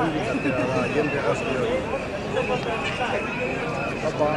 ongi atera da jende gazte hori. Apa.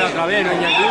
Otra vez, ¿no, Iñaki?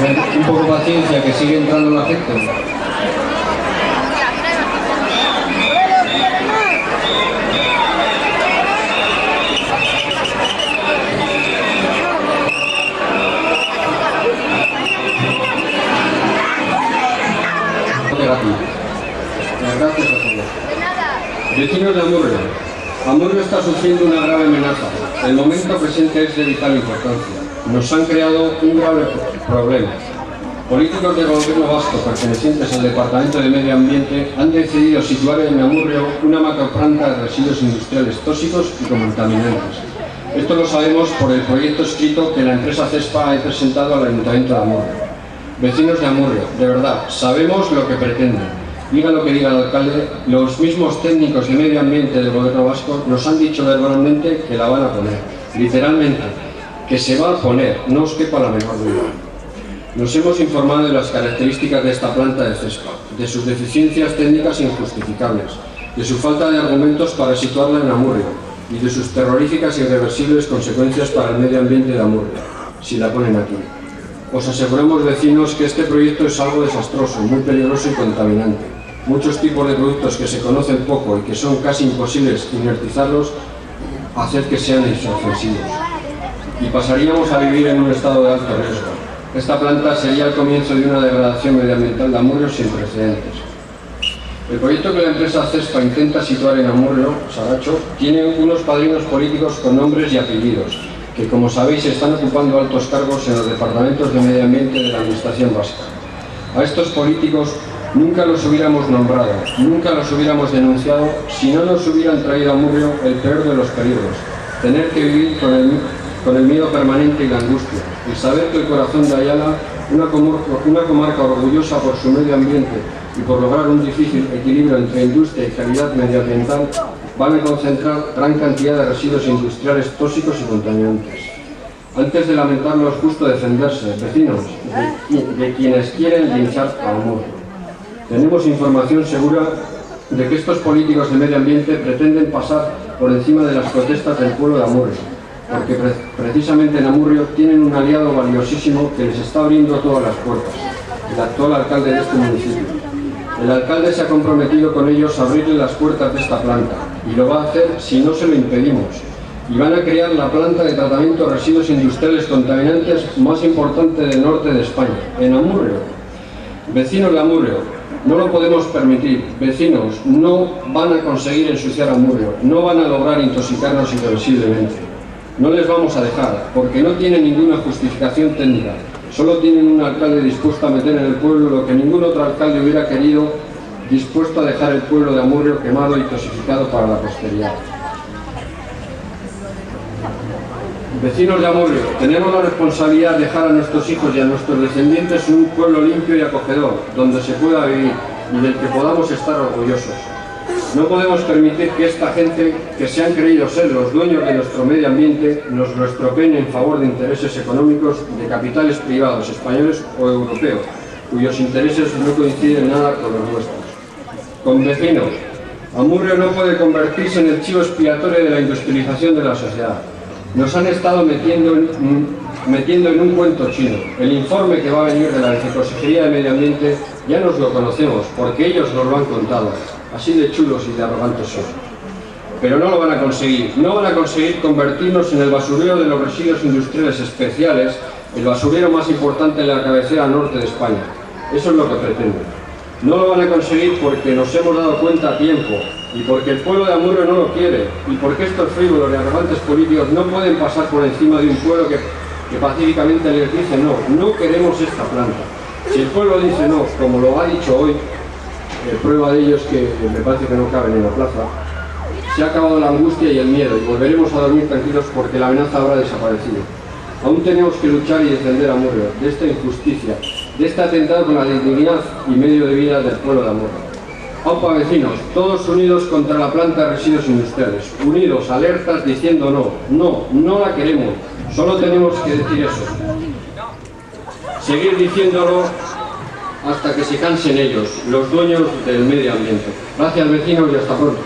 Tener un poco de paciencia, que sigue entrando la gente. Gracias a todos. Vecinos de Amurrio. Amurrio está sufriendo una grave amenaza. El momento presente es de vital importancia. Nos han creado un grave problema. Políticos del gobierno vasco pertenecientes al Departamento de Medio Ambiente han decidido situar en Amurrio una macroplanta de residuos industriales tóxicos y contaminantes. Esto lo sabemos por el proyecto escrito que la empresa CESPA ha presentado al Ayuntamiento de Amurrio. Vecinos de Amurrio, de verdad, sabemos lo que pretenden. Diga lo que diga el alcalde, los mismos técnicos de medio ambiente del gobierno vasco nos han dicho verbalmente que la van a poner. Literalmente, que se va a poner, no os quepa la menor duda. Nos hemos informado de las características de esta planta de CESPA, de sus deficiencias técnicas injustificables, de su falta de argumentos para situarla en Amurrio y de sus terroríficas e irreversibles consecuencias para el medio ambiente de Amurrio, si la ponen aquí. Os aseguramos, vecinos, que este proyecto es algo desastroso, muy peligroso y contaminante. Muchos tipos de productos que se conocen poco y que son casi imposibles inertizarlos, hacer que sean inofensivos. Y pasaríamos a vivir en un estado de alto riesgo. Esta planta sería el comienzo de una degradación medioambiental de Amurrio sin precedentes. El proyecto que la empresa CESPA intenta situar en Amurrio, Saracho, tiene unos padrinos políticos con nombres y apellidos, que, como sabéis, están ocupando altos cargos en los departamentos de medio ambiente de la administración vasca. A estos políticos nunca los hubiéramos nombrado, nunca los hubiéramos denunciado si no nos hubieran traído a Amurrio el peor de los peligros, tener que vivir con el miedo permanente y la angustia, y saber que el corazón de Ayala, una comarca orgullosa por su medio ambiente y por lograr un difícil equilibrio entre industria y calidad medioambiental, van a concentrar gran cantidad de residuos industriales tóxicos y contaminantes. Antes de lamentarlo es justo defenderse, vecinos, de quienes quieren linchar a Amurrio. Tenemos información segura de que estos políticos de medio ambiente pretenden pasar por encima de las protestas del pueblo de Amurrio, porque precisamente en Amurrio tienen un aliado valiosísimo que les está abriendo todas las puertas, el actual alcalde de este municipio. El alcalde se ha comprometido con ellos a abrirle las puertas de esta planta, y lo va a hacer si no se lo impedimos. Y van a crear la planta de tratamiento de residuos industriales contaminantes más importante del norte de España, en Amurrio. Vecinos de Amurrio, no lo podemos permitir. Vecinos, no van a conseguir ensuciar Amurrio, no van a lograr intoxicarnos irreversiblemente. No les vamos a dejar, porque no tienen ninguna justificación técnica. Solo tienen un alcalde dispuesto a meter en el pueblo lo que ningún otro alcalde hubiera querido, dispuesto a dejar el pueblo de Amurrio quemado y toxificado para la posteridad. Vecinos de Amurrio, tenemos la responsabilidad de dejar a nuestros hijos y a nuestros descendientes un pueblo limpio y acogedor, donde se pueda vivir y del que podamos estar orgullosos. No podemos permitir que esta gente, que se han creído ser los dueños de nuestro medio ambiente, nos lo estropeen en favor de intereses económicos de capitales privados españoles o europeos, cuyos intereses no coinciden nada con los nuestros. Con vecinos, Amurrio no puede convertirse en el chivo expiatorio de la industrialización de la sociedad. Nos han estado metiendo en un cuento chino. El informe que va a venir de la Viceconsejería de Medio Ambiente ya nos lo conocemos, porque ellos nos lo han contado. Así de chulos y de arrogantes son. Pero no lo van a conseguir. No van a conseguir convertirnos en el basurero de los residuos industriales especiales, el basurero más importante de la cabecera norte de España. Eso es lo que pretenden. No lo van a conseguir porque nos hemos dado cuenta a tiempo, y porque el pueblo de Amurrio no lo quiere, y porque estos frívolos y arrogantes políticos no pueden pasar por encima de un pueblo que pacíficamente les dice no queremos esta planta. Si el pueblo dice no, como lo ha dicho hoy, prueba de ello es que me parece que no caben en la plaza, se ha acabado la angustia y el miedo, y volveremos a dormir tranquilos porque la amenaza habrá desaparecido. Aún tenemos que luchar y defender a Amurrio de esta injusticia, de este atentado con la dignidad y medio de vida del pueblo de Amurrio. Aupa, vecinos, todos unidos contra la planta de residuos industriales, unidos, alertas, diciendo no la queremos, solo tenemos que decir eso. Seguir diciéndolo hasta que se cansen ellos, los dueños del medio ambiente. Gracias, vecinos, y hasta pronto.